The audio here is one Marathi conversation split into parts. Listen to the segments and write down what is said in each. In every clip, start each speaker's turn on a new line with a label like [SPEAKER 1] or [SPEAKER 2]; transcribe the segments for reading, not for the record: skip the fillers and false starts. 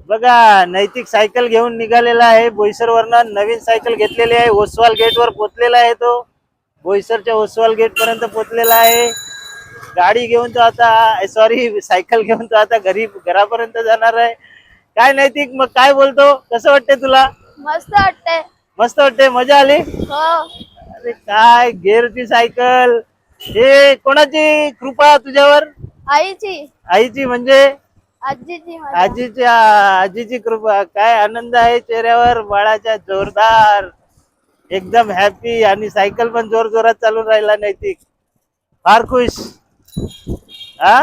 [SPEAKER 1] बघा नैतिक सायकल घेऊन निघालेला आहे बोईसर वरनं. नवीन सायकल घेतलेली आहे. ओसवाल गेट वर पोहोचलेला आहे तो. बोईसरच्या ओसवाल गेट पर्यंत पोहोचलेला आहे. गाडी घेऊन तो आता सॉरी सायकल घेऊन तो आता घरापर्यंत जाणार आहे. काय नैतिक मग काय बोलतो, कसं वाटतंय तुला?
[SPEAKER 2] मस्त वाटतंय.
[SPEAKER 1] मस्त वाटतंय, मजा आली?
[SPEAKER 2] हो.
[SPEAKER 1] अरे काय गेअरची सायकल, हे कोणाची कृपा तुझ्यावर?
[SPEAKER 2] आईची.
[SPEAKER 1] आईची म्हणजे
[SPEAKER 2] आजीची.
[SPEAKER 1] आजीची कृपा. काय आनंद आहे चेहऱ्यावर बाळाच्या, जोरदार एकदम हॅपी. आणि सायकल पण जोर जोरात चालून राहिला नैतिक, फार खुश. हा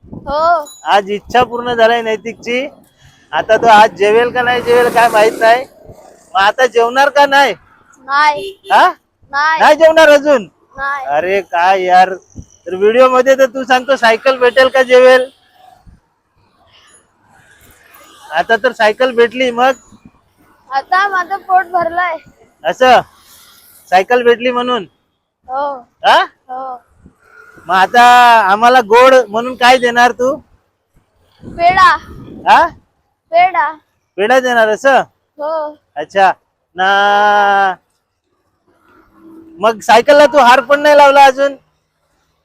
[SPEAKER 2] हो.
[SPEAKER 1] आज इच्छा पूर्ण झालाय नैतिकची. आता तो आज जेवेल का नाही जेवेल काय माहित नाही. मग आता जेवणार का नाही?
[SPEAKER 2] नाही.
[SPEAKER 1] हा नाही जेवणार अजून?
[SPEAKER 2] नाही.
[SPEAKER 1] अरे काय यार, तर व्हिडिओ मध्ये तर तू सांगतो सायकल भेटेल का जेवेल. आता तर सायकल भेटली, मग
[SPEAKER 2] आता माझं पोट भरलंय.
[SPEAKER 1] असं सायकल भेटली म्हणून?
[SPEAKER 2] हो.
[SPEAKER 1] हा
[SPEAKER 2] हो.
[SPEAKER 1] मग आता आम्हाला गोड म्हणून काय देणार तू?
[SPEAKER 2] पेढा.
[SPEAKER 1] हा
[SPEAKER 2] पेढा.
[SPEAKER 1] पेढा देणार असं?
[SPEAKER 2] हो.
[SPEAKER 1] अच्छा ना. मग सायकलला तू हार पण नाही लावला अजून?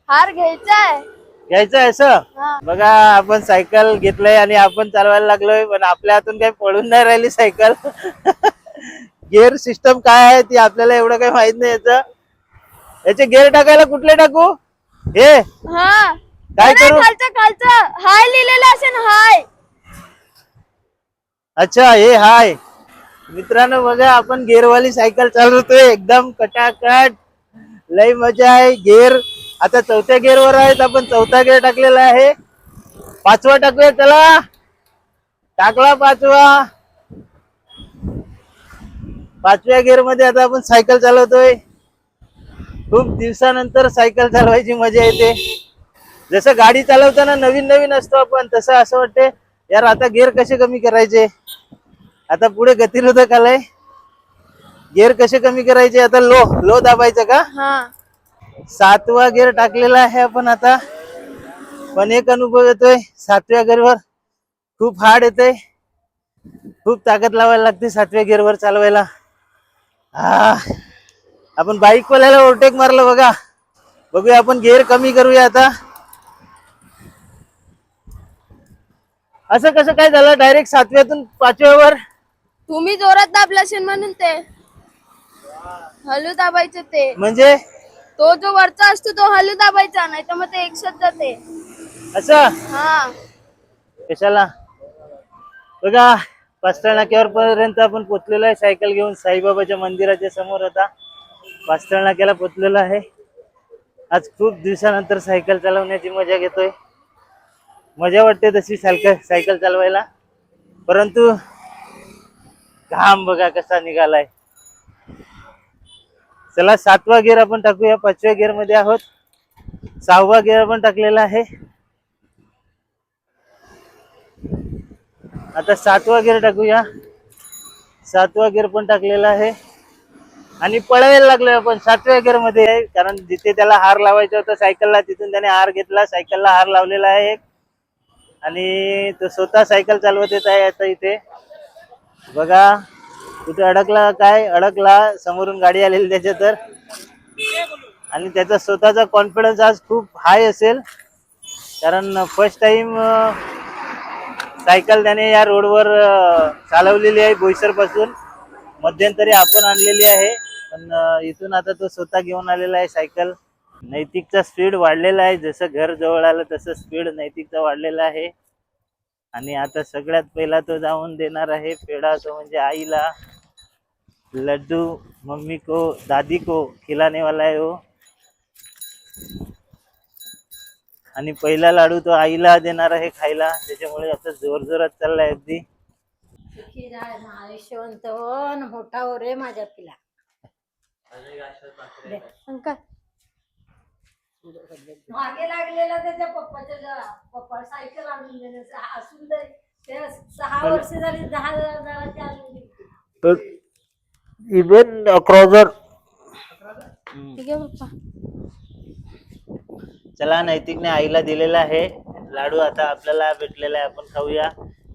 [SPEAKER 2] हार घ्यायचाय.
[SPEAKER 1] घ्यायचं असं?
[SPEAKER 2] हा.
[SPEAKER 1] बघा आपण सायकल घेतलंय आणि आपण चालवायला लागलोय, पण आपल्या हातून काही पळून नाही राहिली सायकल. गिअर सिस्टम काय आहे ती आपल्याला एवढं काही माहित नाही. याचे गिअर टाकायला कुठले टाकू? हे
[SPEAKER 2] हा.
[SPEAKER 1] काय करू?
[SPEAKER 2] खालचं हाय लिहिलेलं असेल, हाय.
[SPEAKER 1] अच्छा हे हाय. मित्रांनो बघा आपण गिअरवाली सायकल चालवतोय एकदम कटाकट, लय मजा आहे. गिअर आता चौथ्या गिअर वर आहेत आपण. चौथा गिअर टाकलेला आहे. पाचवा टाकूया, चला टाकला पाचवा. पाचव्या गिअर मध्ये आता आपण सायकल चालवतोय. खूप दिवसानंतर सायकल चालवायची मजा येते. जसं गाडी चालवताना नवीन नवीन असतो आपण, तसं असं वाटते यार आता गिअर कसे कमी करायचे. आता पुढे गतिरोधक आलाय, गिअर कसे कमी करायचे. आता लो दाबायचं का?
[SPEAKER 2] हा.
[SPEAKER 1] सातवा गिअर टाकलेला आहे आपण आता. पण एक अनुभव येतोय सातव्या गिअरवर, खूप हार्ड येते. खूप ताकद लावायला लागते सातव्या गिअरवर चालवायला. आपण बाईक वाल्याला ओव्हरटेक मारलं बघा. बघूया आपण गिअर कमी करूया आता. असं कसं काय झालं डायरेक्ट सातव्यातून पाचव्यावर?
[SPEAKER 2] तुम्ही जोरात दाबला असेल म्हणून. ते हलू दाबायचं. ते
[SPEAKER 1] म्हणजे
[SPEAKER 2] तो जो वरचा असतो तो हलू दाबायचा, नाही तर मग ते एकसाथ जाते
[SPEAKER 1] असं.
[SPEAKER 2] हा.
[SPEAKER 1] कशाला बघा पास्थळ नाक्यावर पर्यंत आपण पोचलेलो आहे सायकल घेऊन. साईबाबाच्या मंदिराच्या समोर आता पास्थळ नाक्याला पोचलेलो आहे. आज खूप दिवसानंतर सायकल चालवण्याची मजा घेतोय. मजा वाटते तशी सायकल चालवायला, परंतु घाम बघा कसा निघालाय. चला सातवा गिअर आपण टाकूया. पाचव्या गिअर मध्ये आहोत. सहावा गिअर आपण टाकलेला आहे. आता सातवा गिअर टाकूया. सातवा गिअर पण टाकलेला आहे आणि पळवायला लागलोय आपण सातव्या गिअर मध्ये. कारण जिथे त्याला हार लावायचा होता सायकलला, तिथून त्याने हार घेतला. सायकलला हार लावलेला आहे एक, आणि तो स्वतः सायकल चालवत येत आहे. आता इथे बघा कुठे अडकला, काय अडकला, समोरून गाडी आलेली त्याच्या तर. आणि त्याचा स्वतःचा कॉन्फिडन्स आज खूप हाय असेल, कारण फर्स्ट टाइम सायकल त्याने या रोडवर चालवलेली आहे. बोईसर पासून मध्यंतरी आपण आणलेली आहे, पण इथून आता तो स्वतः घेऊन आलेला आहे सायकल. नैतिकचा स्पीड वाढलेला आहे. जसं घर जवळ आलं तसं स्पीड नैतिकचा वाढलेला आहे. आणि आता सगळ्यात पहिला तो जाऊन देणार आहे पेढा, तो म्हणजे आईला. लड्डू मम्मी को दादी को खिलाने वाला है वो. आणि पहिला लाडू तो आईला देणार आहे खायला, त्याच्यामुळे आता जोर जोरात चाललाय अगदी.
[SPEAKER 3] आयुष्यवंत हो न मोठा हो रे माझ्या पिला. मागे लागलेला त्याच्या पप्पा सायकल आणून देण्याचं असून ते 6 वर्ष झाली. 10,000ची आणून
[SPEAKER 1] इवन क्रॉझर. चला नैतिकने आईला दिलेला आहे लाडू, आता आपल्याला भेटलेला आहे, आपण खाऊया.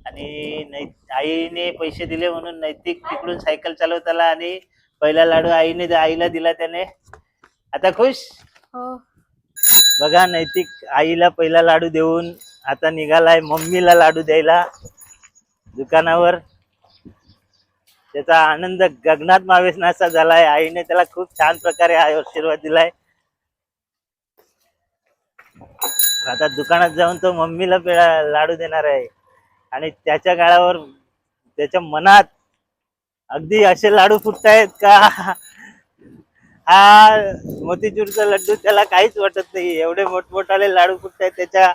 [SPEAKER 1] आणि आणि आईने पैसे दिले म्हणून नैतिक तिकडून सायकल चालवत आला आणि पहिला लाडू आईला दिला त्याने. आता खुश.
[SPEAKER 2] हो.
[SPEAKER 1] बघा नैतिक आईला पहिला लाडू देऊन आता निघालाय मम्मीला लाडू द्यायला दुकानावर. त्याचा आनंद गगनात मावेनासा झालाय. आईने त्याला खूप छान प्रकारे आशीर्वाद दिलाय. आता दुकानात जाऊन तो मम्मीला लाडू देणार आहे आणि त्याच्या गाळावर त्याच्या मनात अगदी असे लाडू फुटतायत का हा मोतीचूरचा लड्डू त्याला काहीच वाटत नाही. एवढे मोठमोठाले लाडू फुटतायत त्याच्या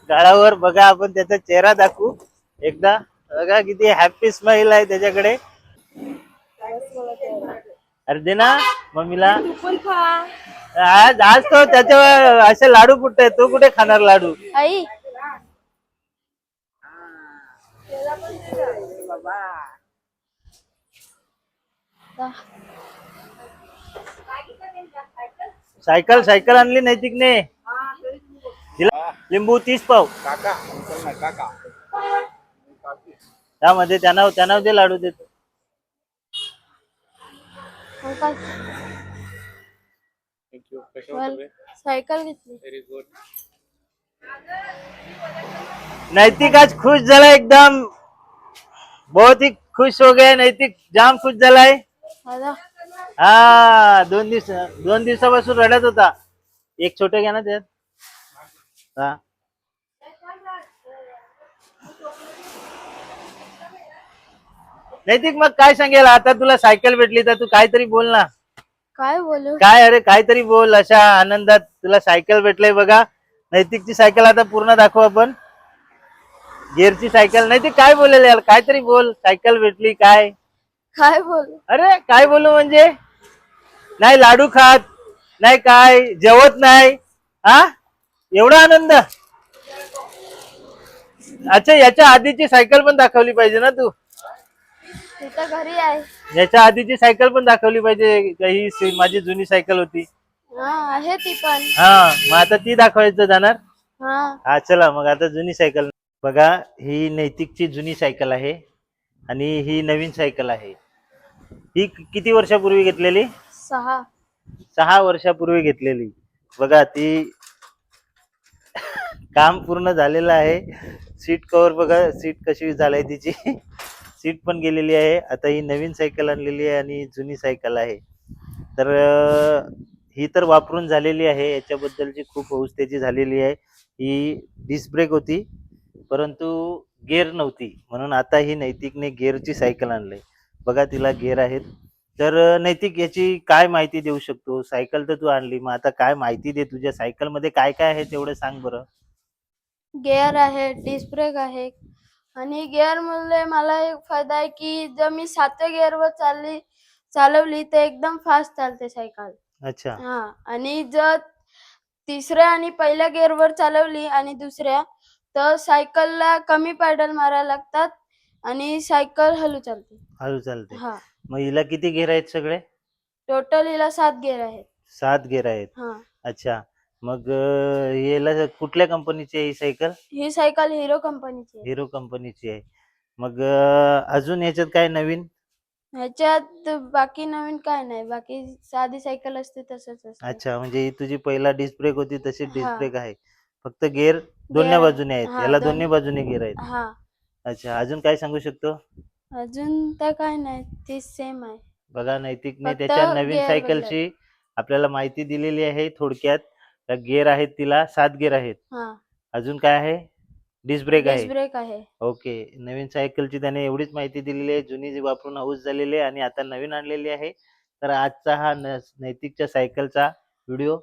[SPEAKER 1] गाळावर. बघा आपण त्याचा चेहरा दाखवू एकदा. बघा किती हॅपी स्माइल आहे त्याच्याकडे. अरे दे ना मम्मीला. आज तो त्याच्यावर असे लाडू फुटतायत. तो कुठे खाणार लाडू.
[SPEAKER 2] आई
[SPEAKER 1] सायकल आणली नैतिकने. तिला लिंबू 30 पाव. त्यामध्ये त्यांना दे लाडू देतो.
[SPEAKER 2] अंकल सायकल घेतली.
[SPEAKER 1] नैतिक आज खुश झाला एकदम. बहुत ही खुश हो गया नैतिक. जाम खुश झालाय.
[SPEAKER 2] दादा
[SPEAKER 1] हा 2 दिवसापासून रडत होता. एक छोटे घ्या ना त्यात. हा नैतिक मग काय सांगेल आता. तुला सायकल भेटली तर तू काहीतरी बोल ना.
[SPEAKER 2] काय बोलू.
[SPEAKER 1] काय अरे काहीतरी बोल. अशा आनंदात तुला सायकल भेटलंय. बघा नैतिकची सायकल आता पूर्ण दाखव आपण. गिअरची सायकल. नैतिक काय बोलेल यार. काहीतरी बोल. सायकल भेटली काय.
[SPEAKER 2] काय बोलू.
[SPEAKER 1] अरे काय बोलू म्हणजे. नाही लाडू खात नाही काय जेवत नाही. हा एवढा आनंद. अच्छा याच्या आधीची सायकल पण दाखवली पाहिजे ना तू.
[SPEAKER 2] तिथं घरी आहे.
[SPEAKER 1] याच्या आधीची सायकल पण दाखवली पाहिजे. ही माझी जुनी सायकल होती.
[SPEAKER 2] हा आहे ती पण.
[SPEAKER 1] हा मग आता ती दाखवायचं जाणार.
[SPEAKER 2] हा
[SPEAKER 1] हा चला मग आता जुनी सायकल. बघा ही नैतिकची जुनी सायकल आहे आणि ही नवीन सायकल आहे. ही किती वर्षापूर्वी घेतलेली.
[SPEAKER 2] 6
[SPEAKER 1] वर्षापूर्वी घेतलेली. बघा ती काम पूर्ण झालेलं आहे. सीट कव्हर बघा. सीट कशी झालाय तिची. सीट पण गेलेली आहे. आता ही नवीन सायकल आणलेली आहे आणि जुनी सायकल आहे. तर ही तर वापरून झालेली आहे. याच्याबद्दलची खूप हौस त्याची झालेली आहे. ही डिस्क ब्रेक होती परंतु गेअर नव्हती म्हणून आता ही नैतिकने गेअरची सायकल आणली. बघा तिला गेअर आहेत. तर नैतिक याची काय माहिती देऊ शकतो. सायकल तर तू आणली मग आता काय माहिती दे. तुझ्या सायकल मध्ये काय काय आहे तेवढं सांग बरं.
[SPEAKER 2] गिअर आहे डिस्क ब्रेक आहे आणि गिअर मुळे मला एक फायदा आहे की जर मी 7व्या गिअरवर चालवली तर एकदम फास्ट चालते सायकल.
[SPEAKER 1] अच्छा.
[SPEAKER 2] हा आणि जर 3ऱ्या आणि पहिल्या गिअरवर चालवली आणि दुसऱ्या तर सायकलला कमी पेडल मारायला लागतात आणि सायकल हळू
[SPEAKER 1] चालते.
[SPEAKER 2] हा
[SPEAKER 1] मग हिला किती गेअर आहेत सगळे.
[SPEAKER 2] टोटल हिला 7 गिअर आहेत.
[SPEAKER 1] 7 गेअर आहेत.
[SPEAKER 2] हा
[SPEAKER 1] अच्छा मग याला कुठल्या कंपनीची आहे ही सायकल.
[SPEAKER 2] ही सायकल हिरो कंपनीची आहे.
[SPEAKER 1] हिरो कंपनीची आहे. मग अजून याच्यात काय नवीन.
[SPEAKER 2] ह्याच्यात बाकी नवीन काय नाही. बाकी साधी सायकल असते तसंच असते.
[SPEAKER 1] अच्छा म्हणजे ही तुझी पहिला डिस्क ब्रेक होती तशी डिस्क
[SPEAKER 2] हा.
[SPEAKER 1] ब्रेक आहे. फक्त गेअर दोन्ही बाजूने आहेत.
[SPEAKER 2] हा,
[SPEAKER 1] याला दोन्ही बाजूने गेअर आहेत.
[SPEAKER 2] हा
[SPEAKER 1] अच्छा अजून काय सांगू शकतो.
[SPEAKER 2] अजून तर काय नाही ती सेम आहे.
[SPEAKER 1] बघा नैतिकने
[SPEAKER 2] फक्त
[SPEAKER 1] त्याच्या नवीन
[SPEAKER 2] gear
[SPEAKER 1] सायकलची आपल्याला माहिती दिलेली आहे थोडक्यात. गेअर आहेत तिला 7 गेअर आहेत.
[SPEAKER 2] हा
[SPEAKER 1] अजून काय आहे. डिस्क ब्रेक
[SPEAKER 2] डिस्क
[SPEAKER 1] आहे.
[SPEAKER 2] ब्रेक आहे.
[SPEAKER 1] ओके नवीन सायकलची त्याने एवढीच माहिती दिलेली आहे. जुनी जी वापरून हौस झालेली आहे आणि आता नवीन आणलेली आहे. तर आजचा हा नैतिकच्या सायकलचा व्हिडिओ